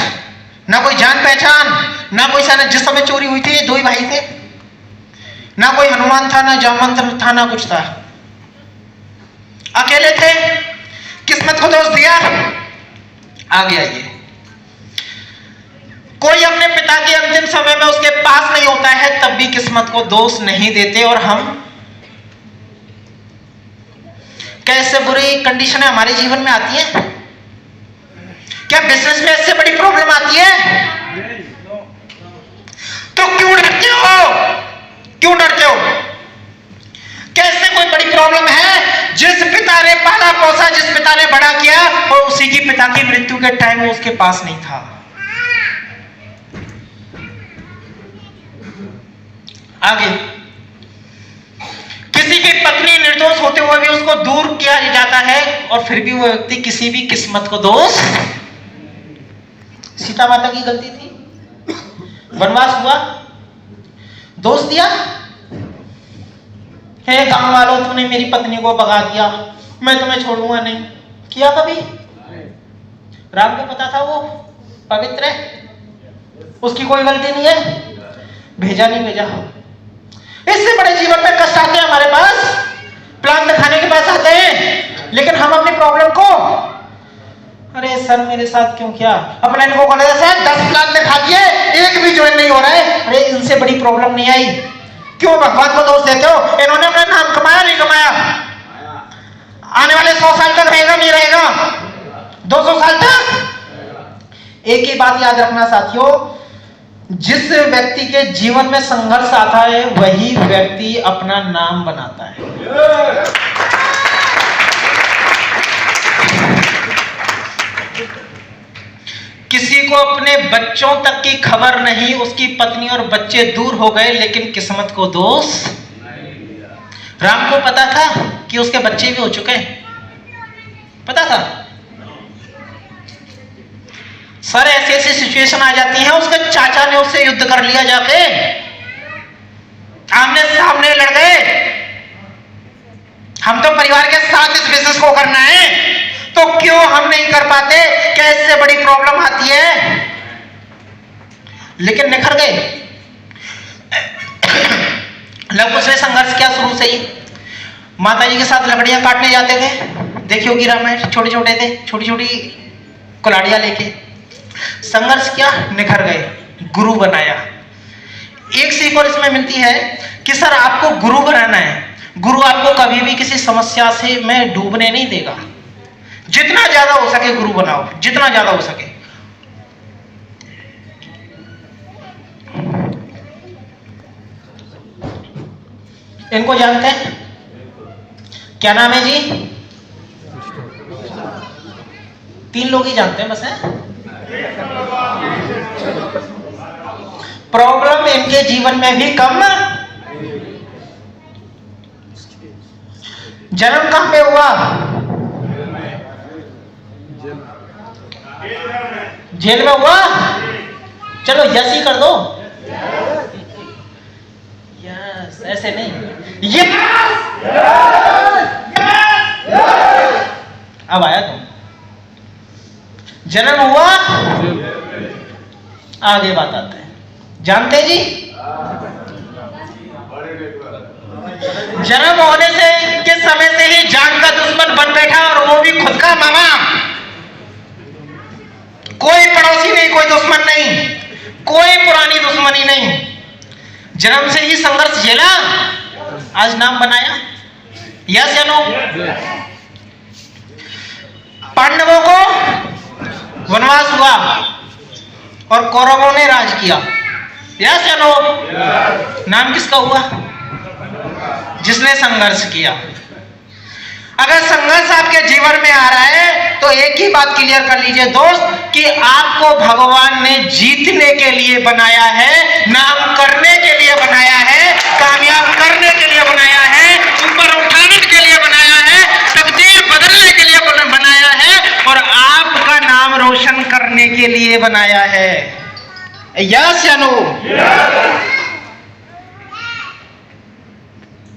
ना कोई जान पहचान, ना कोई साना। जिस समय चोरी हुई थी 2 ही भाई थे, ना कोई हनुमान था, ना जामवंत था, ना कुछ था, अकेले थे। किस्मत को दोष दिया? आगे आइए। कोई अपने पिता के अंतिम समय में उसके पास नहीं होता है, तब भी किस्मत को दोष नहीं देते। और हम कैसे बुरी कंडीशन हमारे जीवन में आती है? क्या बिजनेस में इससे बड़ी प्रॉब्लम आती है? तो क्यों डरते हो? क्यों डरते हो? कैसे कोई बड़ी प्रॉब्लम है? जिस पिता ने पाला पोसा, जिस पिता ने बड़ा किया, और उसी की पिता की मृत्यु के टाइम वो उसके पास नहीं था। आगे, किसी की पत्नी निर्दोष होते हुए भी उसको दूर किया जाता है, और फिर भी वो व्यक्ति किसी भी किस्मत को दोष। सीता माता की गलती थी, वनवास हुआ, दोष दिया। हे गांव वालों, तूने मेरी पत्नी को भगा दिया, मैं तुम्हें छोड़ूंगा नहीं। किया कभी? राम को पता था वो पवित्र है, उसकी कोई गलती नहीं है, भेजा नहीं भेजा। इससे बड़े जीवन में कष्ट आते हैं हमारे पास, प्लान दिखाने के पास आते हैं, लेकिन हम अपनी प्रॉब्लम को, अरे सर मेरे साथ क्यों किया? अपने इनको कहते हैं 10 प्लान दिखा दिए, एक भी ज्वाइन नहीं हो रहा है, अरे इनसे बड़ी प्रॉब्लम नहीं आई। क्यों भगवान को दोष देते हो? इन्होंने अपना नाम कमाया नहीं कमाया? आने वाले 100 साल तक रहेगा नहीं रहेगा? 200 साल तक? एक ही बात याद रखना साथियों, जिस व्यक्ति के जीवन में संघर्ष आता है वही व्यक्ति अपना नाम बनाता है। किसी को अपने बच्चों तक की खबर नहीं, उसकी पत्नी और बच्चे दूर हो गए, लेकिन किस्मत को दोष। राम को पता था कि उसके बच्चे भी हो चुके हैं, पता था। सर ऐसी ऐसी सिचुएशन आ जाती है, उसके चाचा ने उससे युद्ध कर लिया, जाके आमने सामने लड़ गए। हम तो परिवार के साथ इस बिजनेस को करना है, तो क्यों हम नहीं कर पाते? कैसे बड़ी प्रॉब्लम आती है, लेकिन निखर गए। लव कुश ने संघर्ष किया शुरू से ही। माता जी के साथ लकड़ियां काटने जाते थे, देखी होगी रामायण, छोटे छोटे थे, छोटी छोटी कुल्हाड़ियां लेके संघर्ष किया, निखर गए, गुरु बनाया। एक सीख और इसमें मिलती है कि सर आपको गुरु बनाना है, गुरु आपको कभी भी किसी समस्या से में डूबने नहीं देगा। जितना ज्यादा हो सके गुरु बनाओ, जितना ज्यादा हो सके। इनको जानते हैं? क्या नाम है जी? 3 लोग ही जानते हैं बस, है। प्रॉब्लम इनके जीवन में भी कम। जन्म कहां पे हुआ? जेल में हुआ। चलो यस ही कर दो, यस, ऐसे नहीं, यस, अब आया तुम। जन्म हुआ, आगे बात आते हैं। जानते जी? जन्म होने से के समय से ही जान का दुश्मन बन बैठा, और वो भी खुद का मामा। कोई पड़ोसी नहीं, कोई दुश्मन नहीं, कोई पुरानी दुश्मनी नहीं। जन्म से ही संघर्ष झेला, आज नाम बनाया। यस या नो? पांडवों को वनवास हुआ और कौरवों ने राज किया। यस या नो? नाम किसका हुआ? जिसने संघर्ष किया। अगर संघर्ष आपके जीवन में आ रहा है तो एक ही बात क्लियर कर लीजिए दोस्त, कि आपको भगवान ने जीतने के लिए बनाया है, नाम करने के लिए बनाया है, कामयाब करने के लिए बनाया है, ऊपर उठाने के लिए बनाया है, तकदीर बदलने के लिए बनाया है, और आपका नाम रोशन करने के लिए बनाया है। यस या नो?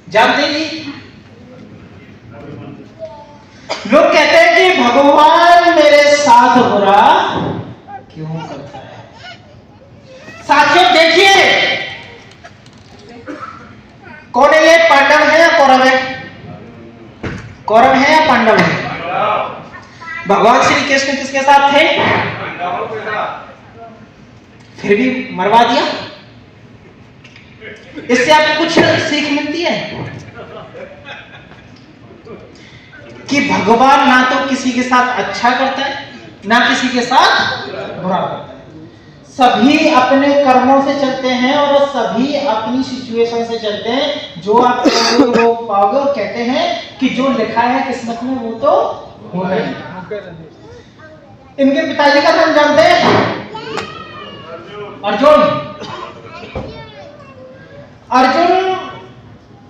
जानते जी, लोग कहते हैं कि भगवान मेरे साथ बुरा क्यों करता है। साथियों देखिए, कौन है ये? पांडव है या कौरव है? कौरव है या पांडव है? भगवान श्री कृष्ण किसके साथ थे? फिर भी मरवा दिया। इससे आपको कुछ सीख मिलती है कि भगवान ना तो किसी के साथ अच्छा करता है, ना किसी के साथ बुरा करता है। सभी अपने कर्मों से चलते हैं और सभी अपनी सिचुएशन से चलते हैं। जो आप वो पाओगे और कहते हैं कि जो लिखा है किस्मत में वो तो होना ही। इनके पिताजी का नाम जानते हैं? अर्जुन। अर्जुन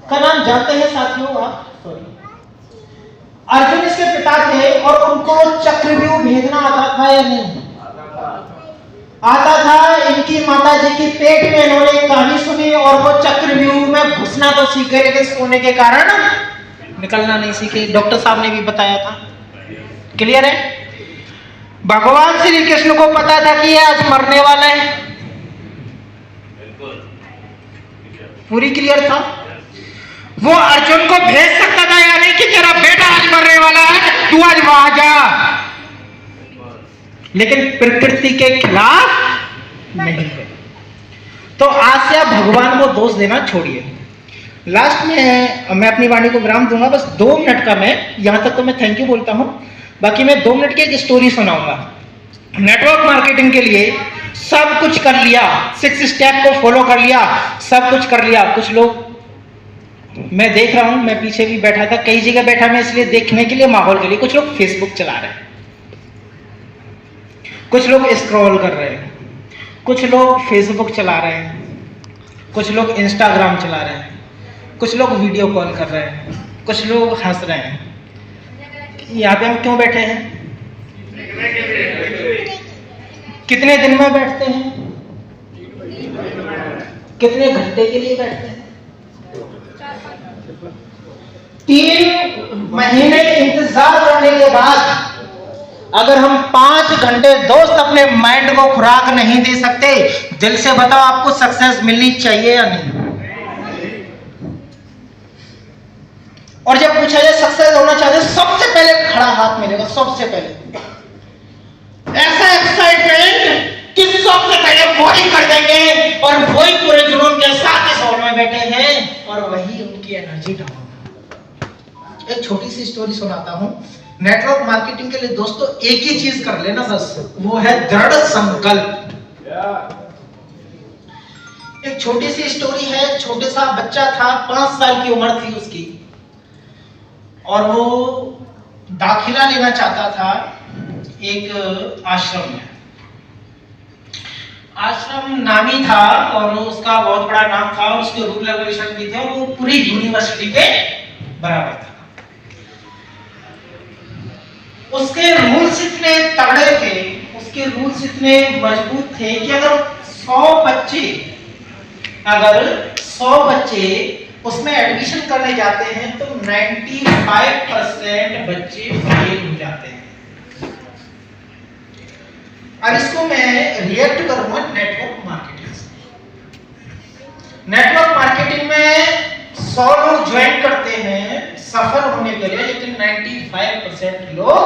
का नाम जानते हैं साथियों आप? सॉरी, अर्जुन इसके पिता थे और उनको चक्रव्यूह भेजना आता था या नहीं? आता था। इनकी माताजी की पेट में इन्होंने एक कहानी सुनी और वो चक्रव्यूह में घुसना तो सीख गए, लेकिन सोने के कारण निकलना नहीं सीखे। डॉक्टर साहब ने भी बताया था। क्लियर है? भगवान श्री कृष्ण को पता था कि ये आज मरने वाला है, पूरी क्लियर था। वो अर्जुन को भेज सकता था या नहीं कि तेरा बेटा आज मरने वाला है, तू आज वहां जा, लेकिन प्रकृति के खिलाफ नहीं है। तो आज से आप भगवान को दोष देना छोड़िए। लास्ट में मैं अपनी वाणी को विराम दूंगा, बस 2 मिनट का। मैं यहां तक तो मैं थैंक यू बोलता हूं, बाकी मैं 2 मिनट की एक स्टोरी सुनाऊंगा। नेटवर्क मार्केटिंग के लिए सब कुछ कर लिया, 6 स्टेप को फॉलो कर लिया, सब कुछ कर लिया। कुछ लोग, मैं देख रहा हूं, मैं पीछे भी बैठा था, कई जगह बैठा मैं इसलिए देखने के लिए, माहौल के लिए। कुछ लोग फेसबुक चला रहे हैं, कुछ लोग स्क्रॉल कर रहे हैं, कुछ लोग फेसबुक चला रहे हैं, कुछ लोग इंस्टाग्राम चला रहे हैं, कुछ लोग वीडियो कॉल कर रहे हैं, कुछ लोग हंस रहे हैं। यहाँ पे हम क्यों बैठे हैं? कितने दिन में बैठते हैं? कितने घंटे के लिए बैठते हैं? 3 महीने इंतजार करने के बाद अगर हम 5 घंटे दोस्त अपने माइंड को खुराक नहीं दे सकते, दिल से बताओ आपको सक्सेस मिलनी चाहिए या नहीं? और जब पूछा जाए सक्सेस होना चाहिए, सबसे पहले खड़ा हाथ मिलेगा। सबसे पहले ऐसा एक्साइटमेंट कि सबसे पहले वही कर देंगे, और वही पूरे जुनून के साथ इस हॉल में बैठे हैं, और वही उनकी एनर्जी डाउन। एक छोटी सी स्टोरी सुनाता हूं। नेटवर्क मार्केटिंग के लिए दोस्तों एक ही चीज कर लेना बस, वो है दृढ़ संकल्प। एक छोटी सी स्टोरी है। छोटे सा बच्चा था, 5 साल की उम्र थी उसकी, और वो दाखिला लेना चाहता था एक आश्रम में। आश्रम नामी था और उसका बहुत बड़ा नाम था, उसके रूल रेगुलेशन भी थे, और वो पूरी यूनिवर्सिटी के बराबर था। उसके रूल्स इतने तगड़े थे, उसके रूल्स इतने मजबूत थे कि अगर 100 बच्चे उसमें एडमिशन करने जाते हैं तो 95% बच्चे फेल हो जाते हैं। अब इसको मैं रिएक्ट करूंगा नेटवर्क मार्केटिंग से। नेटवर्क मार्केटिंग में 100 लोग ज्वाइन करते हैं सफल होने के लिए, लेकिन 95% लोग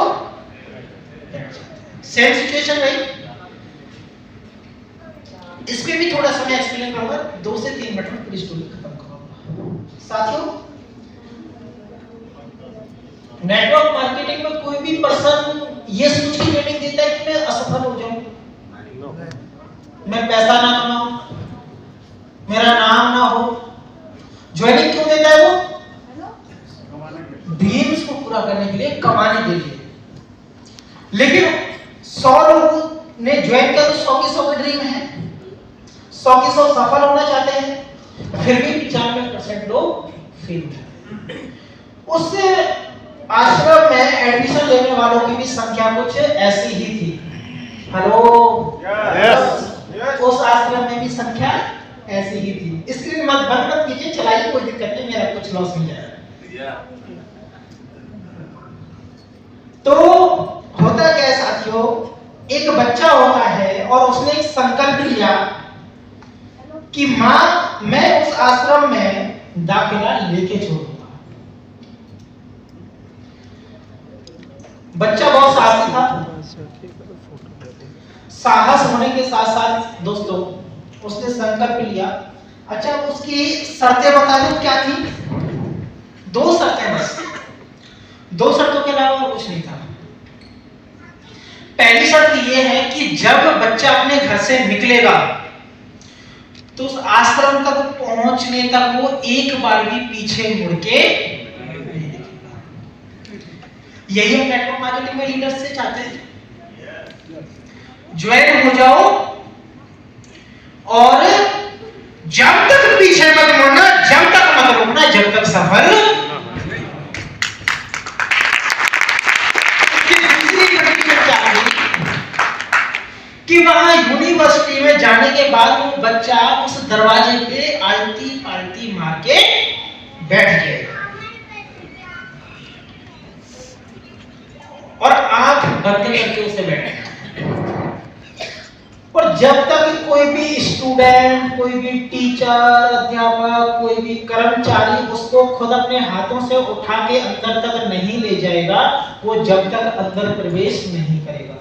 सेम सिचुएशन रही। इसमें भी थोड़ा सा मैं एक्सप्लेन करूंगा, 2 से 3 मिनट में पूरी स्टोरी खत्म करूंगा। साथियों, नेटवर्क मार्केटिंग में कोई भी पर्सन ये सोच के ट्रेनिंग देता है कि मैं असफल हो जाऊं, मैं पैसा ना कमाऊं, मेरा नाम ना हो। ज्वाइनिंग क्यों देता है वो? ड्रीम्स को पूरा करने के लिए, कमाने के लिए। लेकिन 100 लोगों ने ज्वाइन किया तो 100 की 100 ड्रीम है, 100 की 100 सफल होना चाहते हैं, फिर भी 95% लोग फेल। उस आश्रम में एडमिशन लेने वालों की भी संख्या कुछ ऐसी ही थी। हेलो, उस आश्रम में भी संख्या ऐसी ही थी। स्क्रीन मत बंद मत कीजिए, चलाइए, कोई दिक्कत नहीं, मेरा कुछ लॉस नहीं जाएगा। तो होता क्या है साथियों, एक बच्चा होता है और उसने एक संकल्प लिया कि मां, मैं उस आश्रम में दाखिला लेके छोड़ूंगा। बच्चा बहुत साहसी था। साहस होने के साथ साथ दोस्तों उसने संकल्प लिया। अच्छा, उसकी शर्तें बता दूं क्या थी? 2 शर्तें बस, 2 शर्तों के अलावा और कुछ नहीं था। पहली शर्त यह है कि जब बच्चा अपने घर से निकलेगा तो उस आश्रम तक पहुंचने तक वो एक बार भी पीछे मुड़ के नहीं देखेगा। यही हम नेटवर्क मार्केटिंग में लीडर्स से चाहते हैं। ज्वाइन हो जाओ और जब तक पीछे मत मुड़ना, जब तक मत रुकना, जब तक सफल। कि वहां यूनिवर्सिटी में जाने के बाद वो बच्चा उस दरवाजे पे आलती पालती मार के बैठ जाएगा और आंख बंद करके उसे बैठेगा। और जब तक कोई भी स्टूडेंट, कोई भी टीचर, अध्यापक, कोई भी कर्मचारी उसको खुद अपने हाथों से उठा के अंदर तक नहीं ले जाएगा, वो जब तक अंदर प्रवेश नहीं करेगा।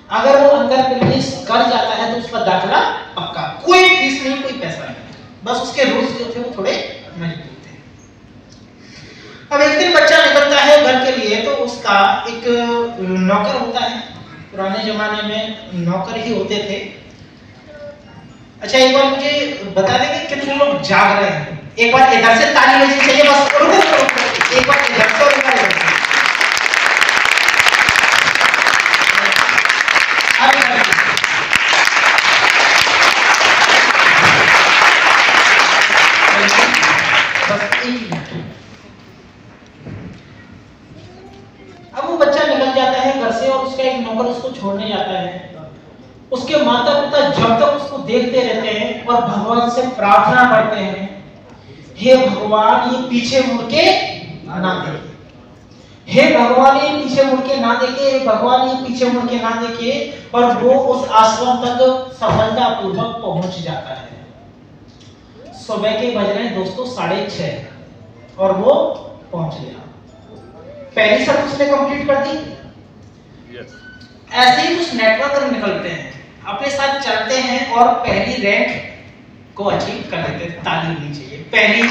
अगर वो अंदर प्रवेश कर जाता है तो उसका दाखिला पक्का, कोई फीस नहीं, कोई पैसा नहीं, बस उसके रूल्स जो थे वो थोड़े मजबूत थे। अब एक दिन बच्चा निकलता है घर के लिए तो उसका एक नौकर होता है। पुराने जमाने में नौकर ही होते थे। अच्छा, एक बार मुझे बता देंगे कितने लोग जाग रहे हैं? एक बार इधर से ताली बजनी चाहिए, बस रुको, एक बार इधर से और इधर से। अब वो बच्चा निकल जाता है घर से और उसका एक नौकर उसको छोड़ने जाता है। उसके माता पिता जब तक उसको देखते रहते हैं और भगवान से प्रार्थना करते हैं, हे भगवान ये पीछे मुड़ के ना देखे, हे भगवान ये पीछे मुड़ के ना देखे, हे भगवान ये पीछे मुड़ के ना देखे, और वो उस आश्रम तक सफलतापूर्वक पहुंच जाता है। सुबह के बज रहे हैं दोस्तों 6:30 और वो पहुंच गया। पहली शर्त उसने कंप्लीट कर दी। ऐसे ही कुछ नेटवर्कर निकलते हैं, अपने साथ चलते हैं और पहली रैंक को अचीव कर लेते हैं। ताली होनी चाहिए। पहली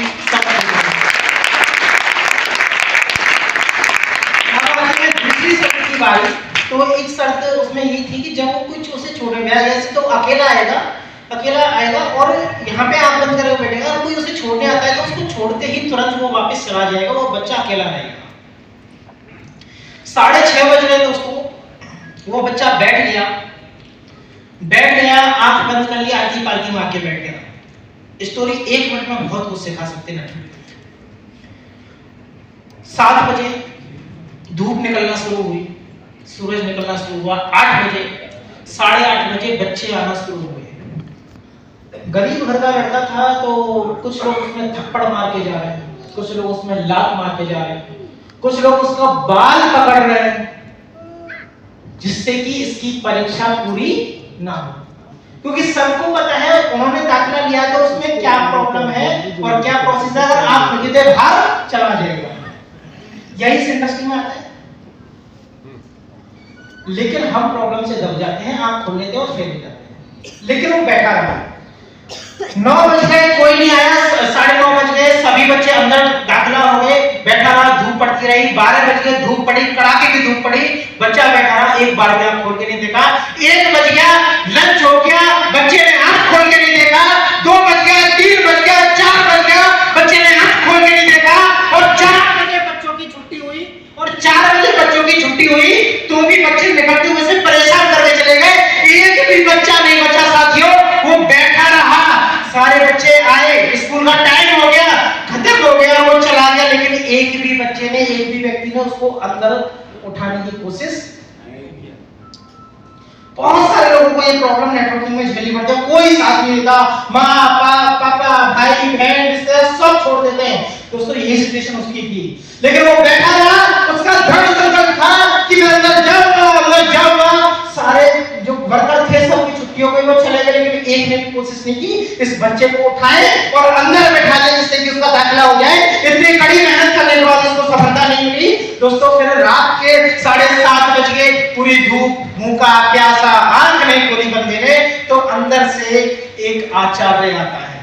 दूसरी शर्त की बारी, तो एक शर्त उसमें ये थी कि जब वो कुछ उसे छोड़ेगा, जैसे तो अकेला आएगा और यहाँ पे आंख बंद करके बैठेगा, और कोई उसे छोड़ने आता है तो उसको छोड़ते ही तुरंत वो वापस चला जाएगा, वो बच्चा अकेला रहेगा। 6:30 बज रहे दोस्तों, वो बच्चा बैठ गया, आंख बंद कर लिया, आलती पालती मार के बैठ गया। स्टोरी 1 मिनट में बहुत कुछ सिखा सकते हैं। 7 बजे धूप निकलना शुरू हुई, सूरज निकलना शुरू हुआ। 8 बजे, 8:30 बजे बच्चे आना शुरू हुए। गरीब घर का लड़का था तो कुछ लोग उसमें थप्पड़ मार के जा रहे हैं, कुछ लोग उसमें लात मार के जा रहे हैं, कुछ लोग उसका बाल पकड़ रहे हैं, जिससे कि इसकी परीक्षा पूरी ना हो। क्योंकि सबको पता है उन्होंने दाखिला लिया तो उसमें क्या प्रॉब्लम है और क्या प्रोसेस है, अगर आप निगेटिव बाहर चला जाएगा। यही इस इंडस्ट्री में आता है। लेकिन हम प्रॉब्लम से दब जाते हैं, आंख खोल लेते हैं और फेल हो जाते हैं। लेकिन वो बैठा रहा, 9 बज गए कोई नहीं आया, 9:30 बज गए सभी बच्चे अंदर दाखिला हो गए, बैठा रहा, धूप पड़ती रही, 12 बज गए धूप पड़ी, कड़ाके की धूप पड़ी, बच्चा बैठा रहा, एक बार भी आंख खोल के नहीं देखा। 1 बज गया, लंच हो गया, बच्चे ने आंख खोल के नहीं देखा। 2 बज गया, 3 बज गया, 4 बज गया, बच्चे ने आंख खोल के नहीं देखा। और 4 बजे बच्चों की छुट्टी हुई, और 4 बजे बच्चों की छुट्टी हुई तो भी बच्चे निकलते हुए से परेशान करके चले गए। एक भी बच्चा नहीं बचा साथियों, वो बैठा रहा। सारे बच्चे आए, स्कूल का टाइम हो गया, खत्म हो गया, वो चला गया, लेकिन एक भी बच्चे ने, एक भी व्यक्ति ने उसको अंदर उठाने की कोशिश नहीं की। बहुत सारे लोगों को ये प्रॉब्लम नेटवर्किंग में झेलनी पड़ती है। कोई साथ नहीं देता, माँ पापा भाई बहन रिश्तेदार सब छोड़ देते हैं। दोस्तों ये सिचुएशन उसकी थी, लेकिन वो बैठा रहा, उसका दृढ़ संकल्प था कि मैं अंदर जाऊंगा। सारे जो वर्कर थे सबकी छुट्टी हो गई, वो चले गए, लेकिन एक ने भी कोशिश नहीं की इस बच्चे को उठाए और अंदर बैठा ले जिससे कि उसका दाखिला हो जाए। इतनी कड़ी मेहनत करने के बाद उसको सफलता नहीं मिली। दोस्तों फिर रात के 7:30 बज गए, पूरी धूप, भूखा प्यासा, आंख नहीं खोली बंदे ने, तो अंदर से एक आचार्य आता है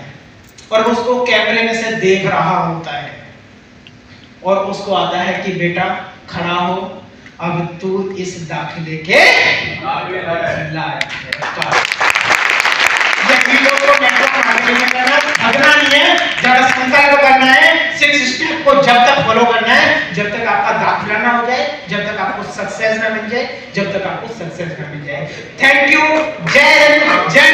और उसको कैमरे में से देख रहा होता है और उसको आता है कि बेटा खड़ा हो, अब तू इस दाखिले के आगे भागना नहीं है, ज्यादा संकल्प करना है, 6 स्टेप को जब तक फॉलो करना है जब तक आपका दाखिला ना हो जाए, जब तक आपको सक्सेस ना मिल जाए, जब तक आपको सक्सेस ना मिल जाए। Thank you. जय हिंद, जय